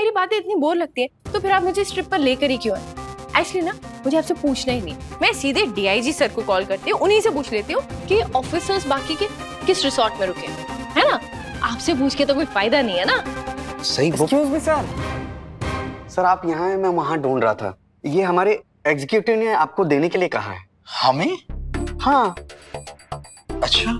मेरी बातें इतनी बोर लगती है तो फिर आप मुझे इस ट्रिप पर लेकर ही क्यों आए? एक्चुअली ना मुझे आपसे पूछना ही नहीं, मैं सीधे डीआईजी सर को कॉल करती हूँ, उन्हीं से पूछ लेती हूँ कि ऑफिसर्स बाकी के किस रिसोर्ट में रुके, है ना? आपसे पूछ के तो कोई फायदा नहीं है ना। सही। Excuse me sir. सर आप यहाँ हैं, मैं वहाँ ढूंढ रहा था। ये हमारे एग्जीक्यूटिव ने आपको देने के लिए कहा है। हमें? हाँ। अच्छा।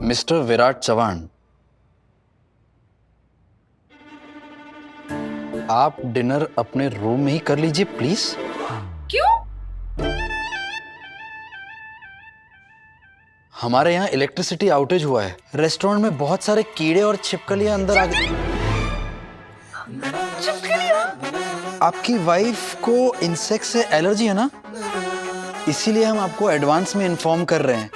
मिस्टर विराट चौहान, आप डिनर अपने रूम में ही कर लीजिए प्लीज। क्यों? हमारे यहाँ इलेक्ट्रिसिटी आउटेज हुआ है, रेस्टोरेंट में बहुत सारे कीड़े और छिपकलियां अंदर आ गए। आपकी वाइफ को इंसेक्ट से एलर्जी है ना, इसीलिए हम आपको एडवांस में इन्फॉर्म कर रहे हैं।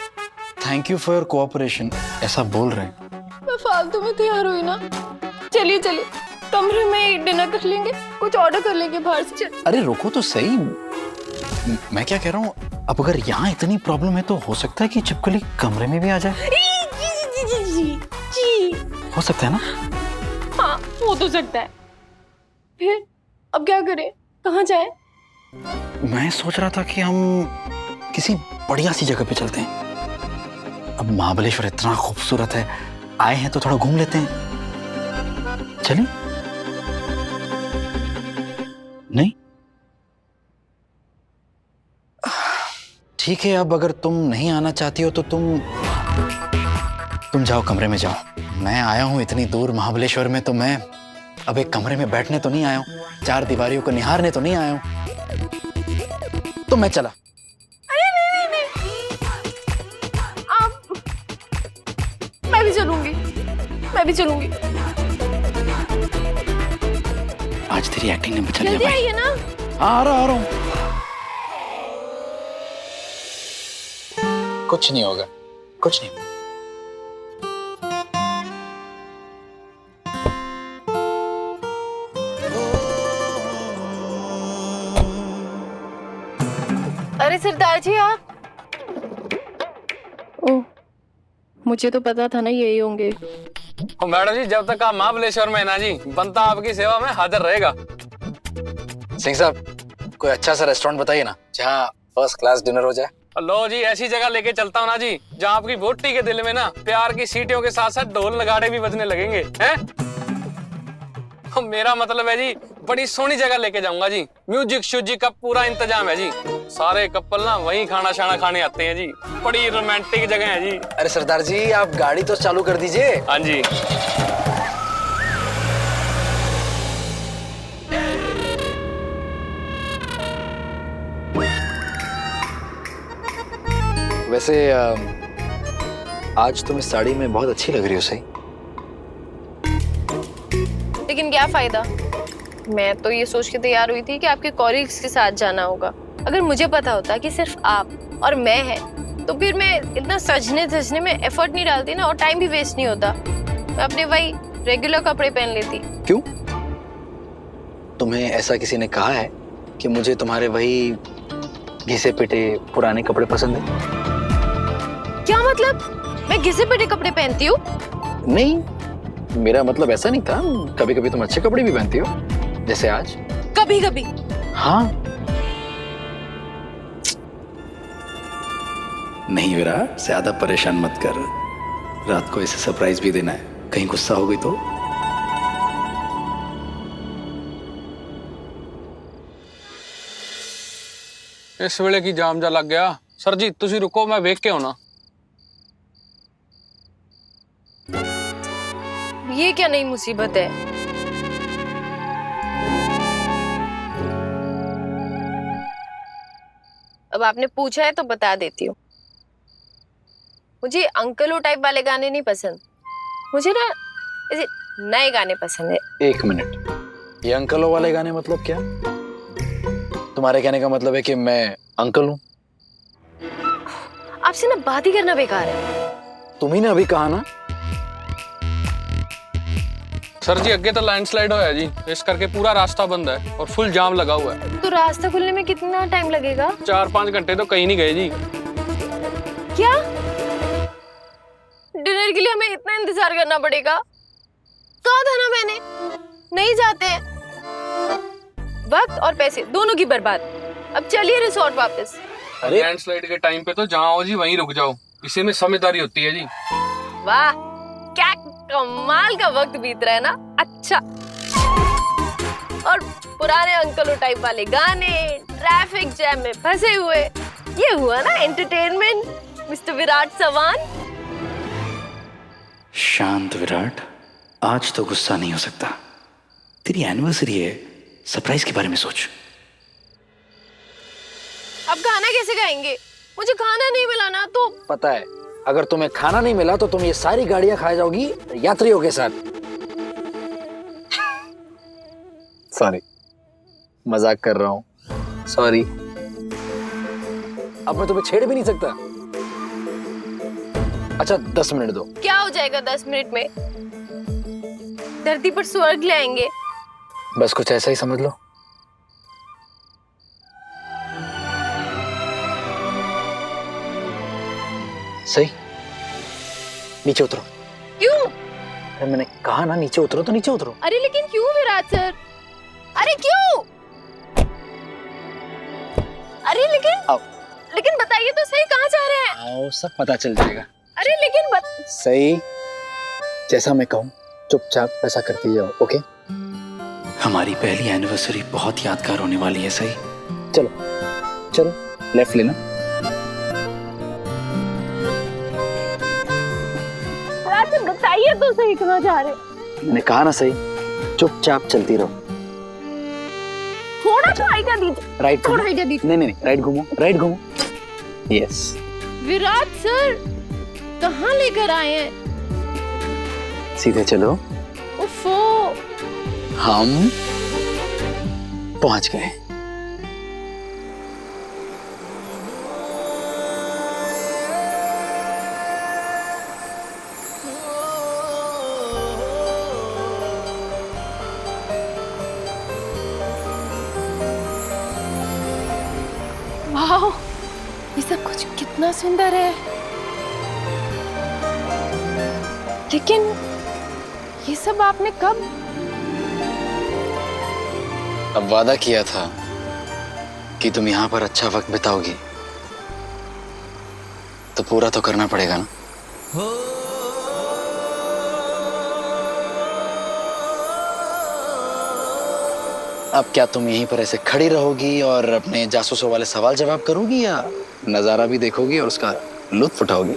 Thank you for your cooperation, ऐसा बोल रहे हैं। मैं फालतू में तैयार हुई ना। चलिए चलिए कमरे में डिनर कर लेंगे, कुछ ऑर्डर कर लेंगे बाहर से। अरे रुको तो सही, मैं क्या कह रहा हूँ, अब अगर यहाँ इतनी प्रॉब्लम है तो हो सकता है कि छिपकली कमरे में भी आ जाए। जी हो सकता है ना? हाँ हो तो सकता है। फिर अब क्या करें, कहाँ जाए? मैं सोच रहा था कि हम किसी बढ़िया सी जगह पे चलते हैं। अब महाबलेश्वर इतना खूबसूरत है, आए हैं तो थोड़ा घूम लेते हैं। चलिए? नहीं? ठीक है, अब अगर तुम नहीं आना चाहती हो तो तुम जाओ, कमरे में जाओ। मैं आया हूं इतनी दूर महाबलेश्वर में, तो मैं अब एक कमरे में बैठने तो नहीं आया हूं, चार दीवारियों को निहारने तो नहीं आया हूं। तो मैं चला। अरे नहीं आप, मैं भी चलूंगी। आज तेरी एक्टिंग ने बचा लिया जल्दी भाई। आइए ना। आ रहा हूं। कुछ नहीं होगा, कुछ नहीं। अरे सरदार जी आप। ओह, मुझे तो पता था ना यही होंगे। मैडम जी, जब तक आप महाबलेश्वर में है ना जी, बनता आपकी सेवा में हाजिर रहेगा। सिंह साहब, कोई अच्छा सा रेस्टोरेंट बताइए ना, जहाँ फर्स्ट क्लास डिनर हो जाए। लो जी, ऐसी जगह लेके चलता हूँ ना जी, जहाँ आपकी वोटी के दिल में ना प्यार की सीटियों के साथ साथ ढोल नगाड़े भी बजने लगेंगे, हैं? मेरा मतलब है जी, बड़ी सोहनी जगह लेके जाऊंगा जी, म्यूजिक श्यूजिक का पूरा इंतजाम है जी। सारे कपल ना वहीं खाना शाना खाने आते हैं जी, बड़ी रोमांटिक जगह है जी। अरे सरदार जी, आप गाड़ी तो चालू कर दीजिए। हाँ जी। वैसे आज तुम इस साड़ी में बहुत अच्छी लग रही हो। सही, लेकिन क्या फायदा, मैं तो ये सोच के तैयार हुई थी कि आपके कॉलीग्स के साथ जाना होगा। अगर मुझे पता होता कि सिर्फ आप और मैं है तो फिर मैं इतना सजने में एफर्ट नहीं डालती ना, और टाइम भी वेस्ट नहीं होता। मैं अपने वही रेगुलर कपड़े पहन लेती। क्यों? तुम्हें ऐसा किसी ने कहा है कि मुझे तुम्हारे वही घिसे पिटे पुराने कपड़े पसंद है? क्या मतलब, मैं घिसे पिटे कपड़े पहनती हूँ? नहीं, मेरा मतलब ऐसा नहीं था। कभी कभी तुम अच्छे कपड़े भी पहनती हो, जैसे आज। कभी कभी? हाँ। नहीं विराट, ज्यादा परेशान मत कर, रात को इसे सरप्राइज भी देना है, कहीं गुस्सा हो गई तो। इस वेले की जाम जा लग गया। सर जी तुसी रुको, मैं वेख के आना। ये क्या नई मुसीबत है? अब आपने पूछा है तो बता देती हूँ। मुझे अंकलो टाइप वाले गाने नहीं पसंद, मुझे ना ऐसे नए गाने पसंद है। एक मिनट, ये अंकलों वाले गाने मतलब क्या? तुम्हारे कहने का मतलब है कि मैं अंकल हूँ? आपसे ना बात ही करना बेकार है। तुम्ही ने अभी कहा ना। सर जी अगे तो लैंडस्लाइड होया जी, इस करके पूरा रास्ता बंद है और फुल जाम लगा हुआ है। तो रास्ता खुलने में कितना टाइम लगेगा? 4-5 घंटे तो कहीं नहीं गए जी। क्या? डिनर के लिए हमें इतना इंतजार करना पड़ेगा? कहा था ना मैंने, नहीं जाते हैं। वक्त और पैसे दोनों की बर्बाद। अब चलिए रिसोर्ट वापस। अरे लैंडस्लाइड के टाइम पे तो जहाँ हो जी वहीं रुक जाओ, इसी में समझदारी होती है जी। वाह, क्या कमाल का वक्त बीत रहा है ना। अच्छा, और पुराने अंकल टाइप वाले गाने, ट्रैफिक जैम में फंसे हुए, ये हुआ ना एंटरटेनमेंट मिस्टर विराट चव्हाण। शांत विराट, आज तो गुस्सा नहीं हो सकता। तेरी एनिवर्सरी है, सरप्राइज के बारे में सोच। अब गाना कैसे गाएंगे? मुझे खाना नहीं मिला ना तो। पता है, अगर तुम्हें खाना नहीं मिला तो तुम ये सारी गाड़ियां खा जाओगी यात्रियों के साथ। सॉरी, मजाक कर रहा हूँ, सॉरी। अब मैं तुम्हें छेड़ भी नहीं सकता। अच्छा 10 मिनट दो। क्या हो जाएगा 10 मिनट में? धरती पर स्वर्ग लाएंगे। बस कुछ ऐसा ही समझ लो। सही, नीचे उतरो। क्यों? अरे मैंने कहा ना नीचे उतरो तो नीचे उतरो। अरे लेकिन क्यों विराट सर? अरे क्यों? अरे लेकिन बताइए तो सही, कहाँ जा रहे हैं? आओ, सब पता चल जाएगा। अरे लेकिन सही, जैसा मैं कहूँ चुपचाप ऐसा करती जाओ, ओके? हमारी पहली एनिवर्सरी बहुत यादगार होने वाली है। सही, चलो चलो, लेफ्ट लेना। विराट सर बताइए तो सही, कहाँ जा रहे हैं? मैंने कहा ना सही, चुपचाप चलती रहो। थोड़ा तो आइडिया दीजिए। राइट, थोड़ा आइडिया दीजिए। नहीं नहीं नहीं, राइट घूमो, राइट घूमो। यस। विराट सर कहाँ लेकर आए हैं? सीधे चलो। उफ़ो, हम पहुंच गए। वाह, ये सब कुछ कितना सुंदर है। लेकिन ये सब आपने कब? अब वादा किया था कि तुम यहाँ पर अच्छा वक्त बिताओगी, तो पूरा तो करना पड़ेगा ना। अब क्या तुम यहीं पर ऐसे खड़ी रहोगी और अपने जासूसों वाले सवाल जवाब करोगी, या नजारा भी देखोगी और उसका लुत्फ उठाओगी?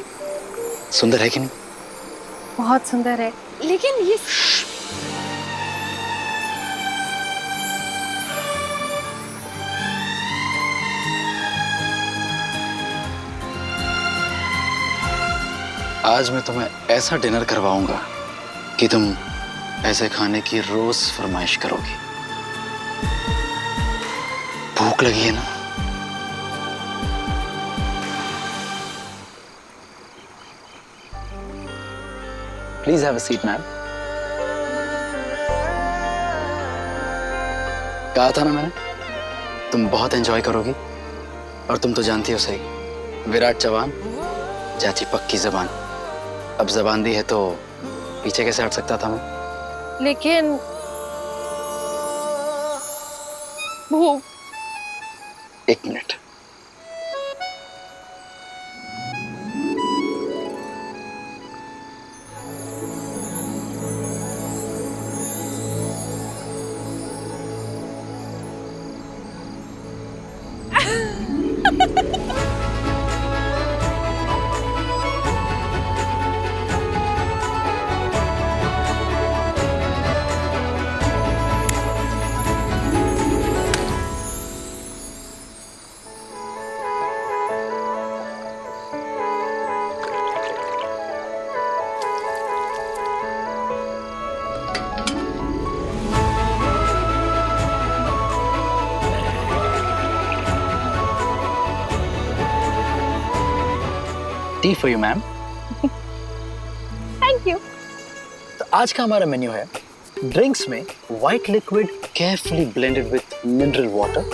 सुंदर है कि नहीं? बहुत सुंदर है, लेकिन ये आज मैं तुम्हें ऐसा डिनर करवाऊंगा कि तुम ऐसे खाने की रोज फरमाइश करोगी। भूख लगी है ना? Please have a seat ma'am. कहा था ना मैंने, तुम बहुत एंजॉय करोगी। और तुम तो जानती हो सही, विराट चव्हाण, चाची पक्की जबान। अब जबान दी है तो पीछे कैसे हट सकता था मैं? लेकिन भूख। 1 minute. T for you ma'am. Thank you. तो आज का हमारा मेन्यू है, ड्रिंक्स में white liquid carefully blended with mineral water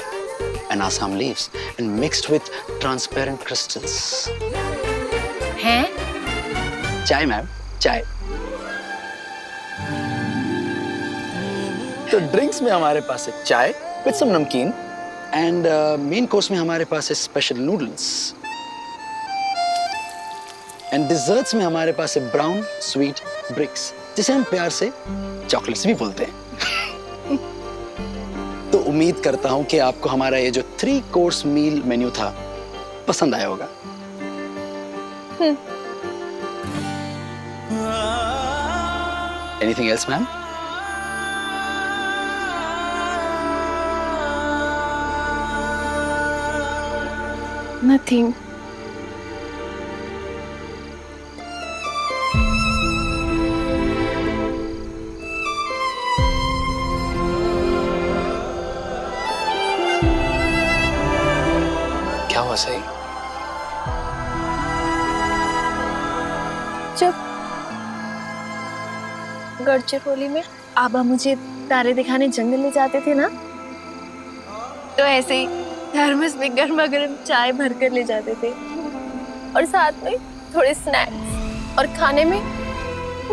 And Assam leaves and mixed with transparent crystals. हैं? चाय मैम, चाय। तो ड्रिंक्स में हमारे पास है चाय विद सम नमकीन एंड मेन कोर्स में हमारे पास है स्पेशल नूडल्स एंड डिजर्ट्स में हमारे पास है ब्राउन स्वीट ब्रिक्स, जिसे हम प्यार से चॉकलेट्स भी बोलते हैं। तो उम्मीद करता हूं कि आपको हमारा ये जो 3 कोर्स मील मेन्यू था पसंद आया होगा। Anything else ma'am? नथिंग। क्या हुआ सही? जब गढ़चिरौली में आबा मुझे तारे दिखाने जंगल ले जाते थे ना, तो ऐसे ही थर्मस में गर्मा गर्म चाय भर कर ले जाते थे और साथ में थोड़े स्नैक्स और खाने में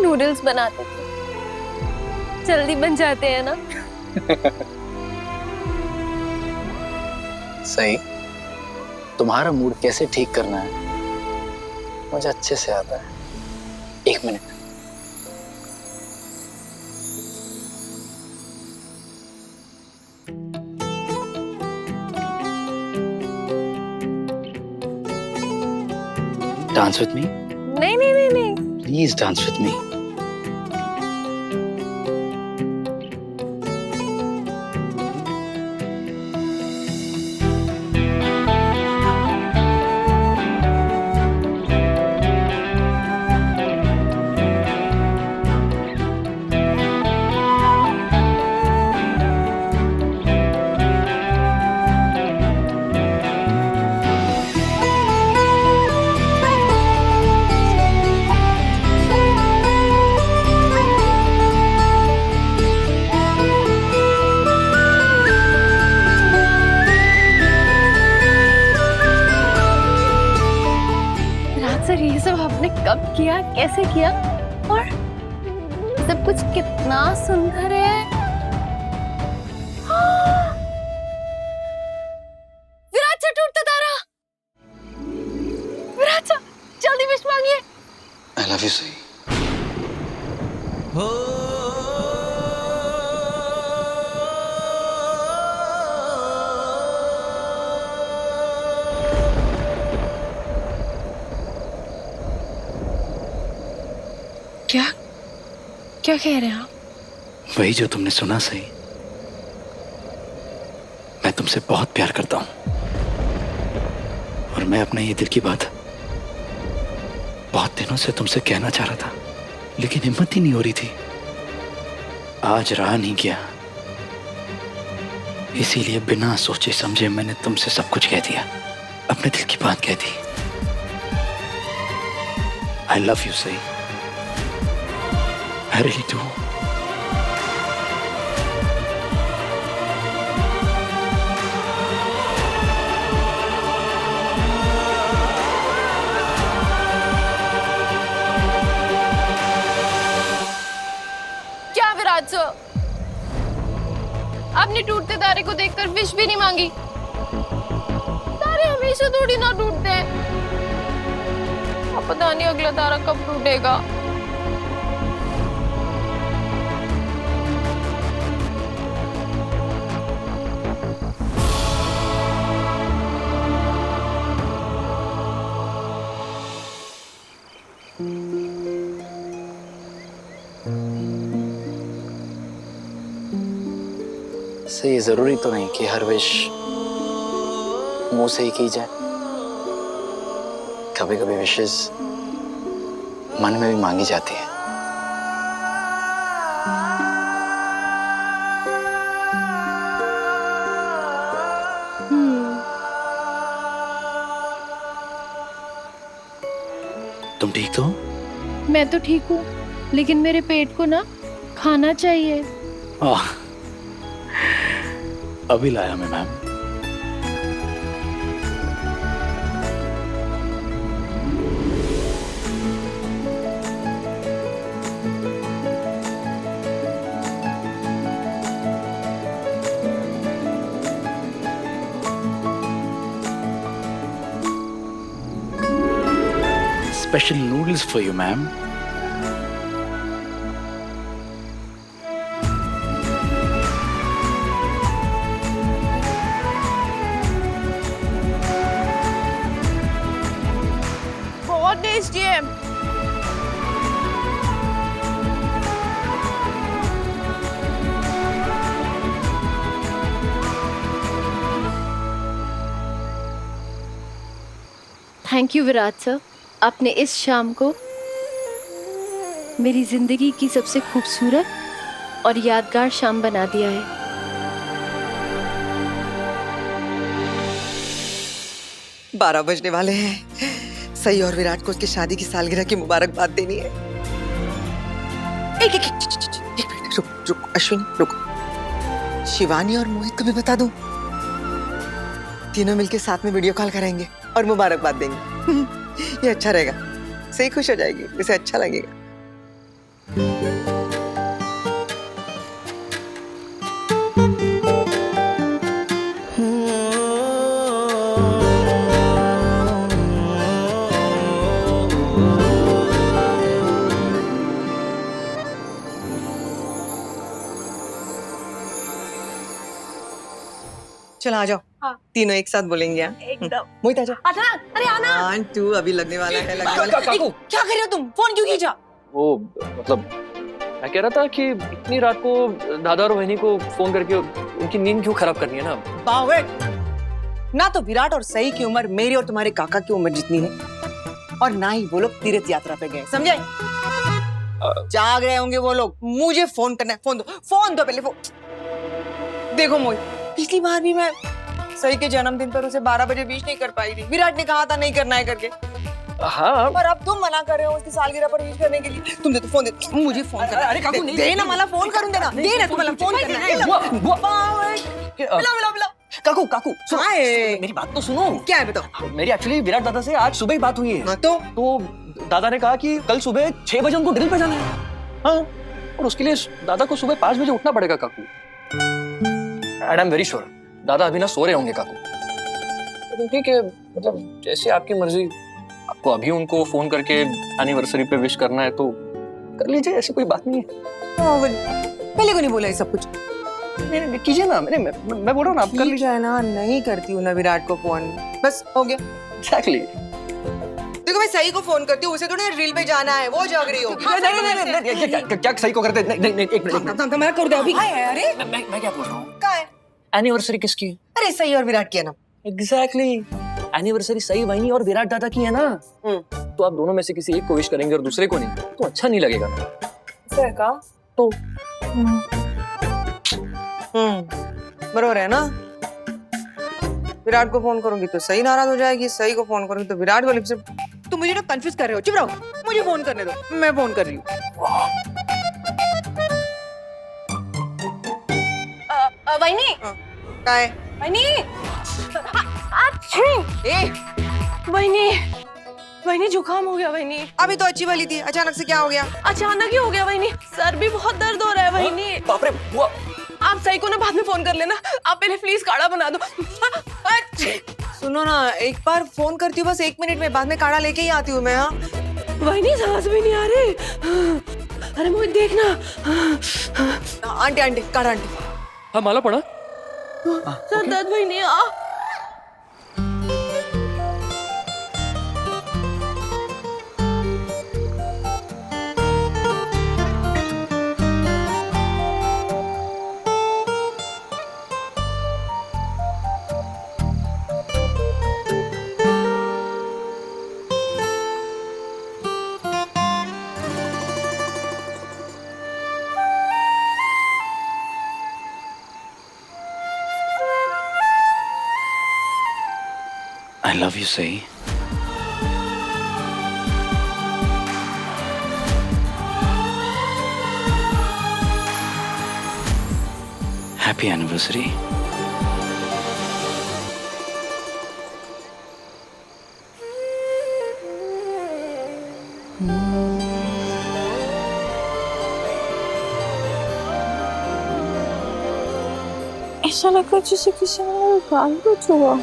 नूडल्स बनाते थे। जल्दी बन जाते हैं ना। सही, तुम्हारा मूड कैसे ठीक करना है मुझे अच्छे से आता है। 1 मिनट। Dance with me? नहीं नहीं नहीं नहीं। Please dance with me. Sir ये सब आपने कब किया, कैसे किया, और सब कुछ कितना सुंदर है। विराट सा टूटता तारा, विराट सा, जल्दी विश मांगिए। आई लव यू सही। क्या क्या कह रहे हैं आप? वही जो तुमने सुना सही। मैं तुमसे बहुत प्यार करता हूं और मैं अपने ये दिल की बात बहुत दिनों से तुमसे कहना चाह रहा था, लेकिन हिम्मत ही नहीं हो रही थी। आज रहा नहीं गया, इसीलिए बिना सोचे समझे मैंने तुमसे सब कुछ कह दिया, अपने दिल की बात कह दी। आई लव यू सही, I really do. क्या विराट सर, आपने टूटते तारे को देखकर विश भी नहीं मांगी? तारे हमेशा थोड़ी ना टूटते हैं। अब पता नहीं अगला तारा कब टूटेगा। से ये जरूरी तो नहीं कि हर विश मुंह से ही की जाए। कभी कभी विशेस मन में भी मांगी जाती है। तुम ठीक तो? मैं तो ठीक हूँ, लेकिन मेरे पेट को ना खाना चाहिए। अभी लाया मैं ma'am. special noodles for you, ma'am. बहुत टेस्टी है। थैंक यू विराट सर, आपने इस शाम को मेरी जिंदगी की सबसे खूबसूरत और यादगार शाम बना दिया है। बारह बजने वाले हैं। सही और विराट को उसकी शादी की सालगिरह की मुबारकबाद देनी है। एक मिनट रुक अश्विनी रुक। शिवानी और मोहित को भी बता दूं। तीनों मिलके साथ में वीडियो कॉल करेंगे और मुबारकबाद देंगे। ये अच्छा रहेगा। सही खुश हो जाएगी, इसे अच्छा लगेगा। चलो आ जाओ। हाँ। तीनों एक साथ बोलेंगे। हाँ? एकदम। मोहित आ जाओ। आजा, अरे आना। 1 2 अभी लगने वाला है, लगने वाला है। काकू, क्या कर रहे हो तुम? फोन क्यों खींचा? वो मतलब मैं कह रहा था कि इतनी रात को दादा और वहिनी को फोन करके उनकी नींद क्यों खराब करनी है ना। बावट। ना तो विराट और सई की उम्र मेरी और तुम्हारे काका की उम्र जितनी है, और ना ही वो लोग तीर्थ यात्रा पे गए, समझे? जाग रहे होंगे वो लोग। मुझे फोन करना है। फोन दो पहले। फोन देखो मोहित, पिछली बार भी मैं सई के जन्मदिन पर उसे 12 बजे विश नहीं कर पाई थी। विराट ने कहा था नहीं करना है करके, हाँ और अब तुम मना कर रहे हो उसकी सालगिरह पर विश करने के लिए। तुम दे तो फोन दे, मुझे फोन करना। अरे काकू नहीं दे ना, मला फोन करून देना। दे ना, तुम्हाला फोन करना है। मिला काकू काकू सुनो, हाँ, मेरी बात तो सुनो। क्या है बताओ? मेरी एक्चुअली विराट दादा से आज सुबह ही बात हुई है। हाँ, तो दादा ने कहा कि कल सुबह 6 बजे उनको ड्रिल पे जाना है। हाँ, और उसके लिए दादा को सुबह 5 बजे उठना पड़ेगा काकू। And I am very sure दादा अभी ना सो रहे होंगे काकू। तो ठीक है, मतलब जैसे आपकी मर्जी। आपको अभी उनको फोन करके एनिवर्सरी पे विश करना है तो कर लीजिए, ऐसी कोई बात नहीं है। पहले को नहीं बोला ये सब कुछ। कीजिए ना। मैं बोल रहा हूँ ना, आप कर लीजिए है ना। नहीं करती हूँ ना विराट को फोन, बस हो गया। एग्जैक्टली। देखो मैं सही को फोन करती हूँ, उसे थोड़ा रील पे जाना है, वो जाग रही होगी। नहीं, क्या सही को करते? नहीं, एक मिनट। मैं कर दे अभी। अरे मैं क्या बोल रहा हूँ? क्या है? एनिवर्सरी किसकी है? अरे सही और विराट की है ना। एग्जैक्टली। एनिवर्सरी सही वही और विराट दादा की है ना। तो आप दोनों में से किसी एक को विश करेंगे और दूसरे को नहीं, तो अच्छा नहीं लगेगा ना। सही का तो बरोबर है ना। विराट को फोन करूंगी तो सही नाराज हो जाएगी, सही को फोन करूंगी तो विराट वाली से। तुम मुझे ना कंफ्यूज कर रहे हो। चुप रहो, मुझे फोन करने दो, मैं फोन कर रही हूँ। वहीनी, क्या है? वहीनी, वहीनी जुकाम हो गया वहीनी। अभी तो अच्छी वाली थी, अचानक से क्या हो गया? अचानक ही हो गया वहीनी। सर भी बहुत दर्द हो रहा है वहीनी। बाप रे, वो आप सही को ना बाद में फोन कर लेना। आप पहले प्लीज काढ़ा बना दो। सुनो ना, एक बार फोन करती हूँ बस 1 मिनट में, बाद में काढ़ा लेके ही आती हूँ मैं। हाँ वहीनी सांस भी नहीं आ रही। अरे मुझे देखना। आंटी काढ़ा आंटी। हाँ माला पड़ा। सर दर्द वहीनी। I love you, Sai. Happy anniversary. ऐसा लगा जैसे किसी ने मेरे गाल को छुआ।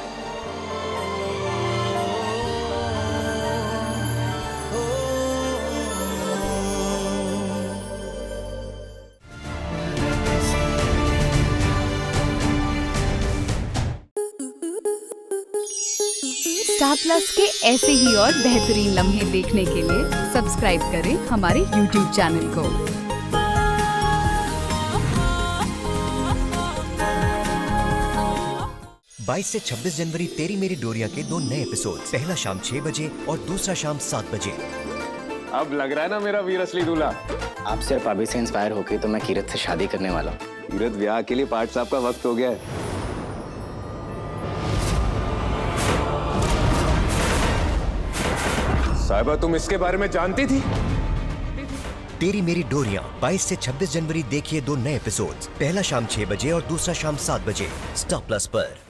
स्टार प्लस के ऐसे ही और बेहतरीन लम्हे देखने के लिए सब्सक्राइब करें हमारे YouTube चैनल को। 22 से 26 जनवरी तेरी मेरी डोरिया के 2 नए एपिसोड, पहला शाम 6 बजे और दूसरा शाम 7 बजे। अब लग रहा है ना मेरा वीर असली दूल्हा। आप सिर्फ अभी से इंस्पायर होके तो मैं कीरत से शादी करने वाला हूँ। कीरत, ब्याह के लिए पाठ साहब का वक्त हो गया है। साहिबा, तुम इसके बारे में जानती थी? तेरी मेरी डोरियां 22 से 26 जनवरी देखिए 2 नए एपिसोड्स, पहला शाम 6 बजे और दूसरा शाम 7 बजे, स्टार प्लस पर।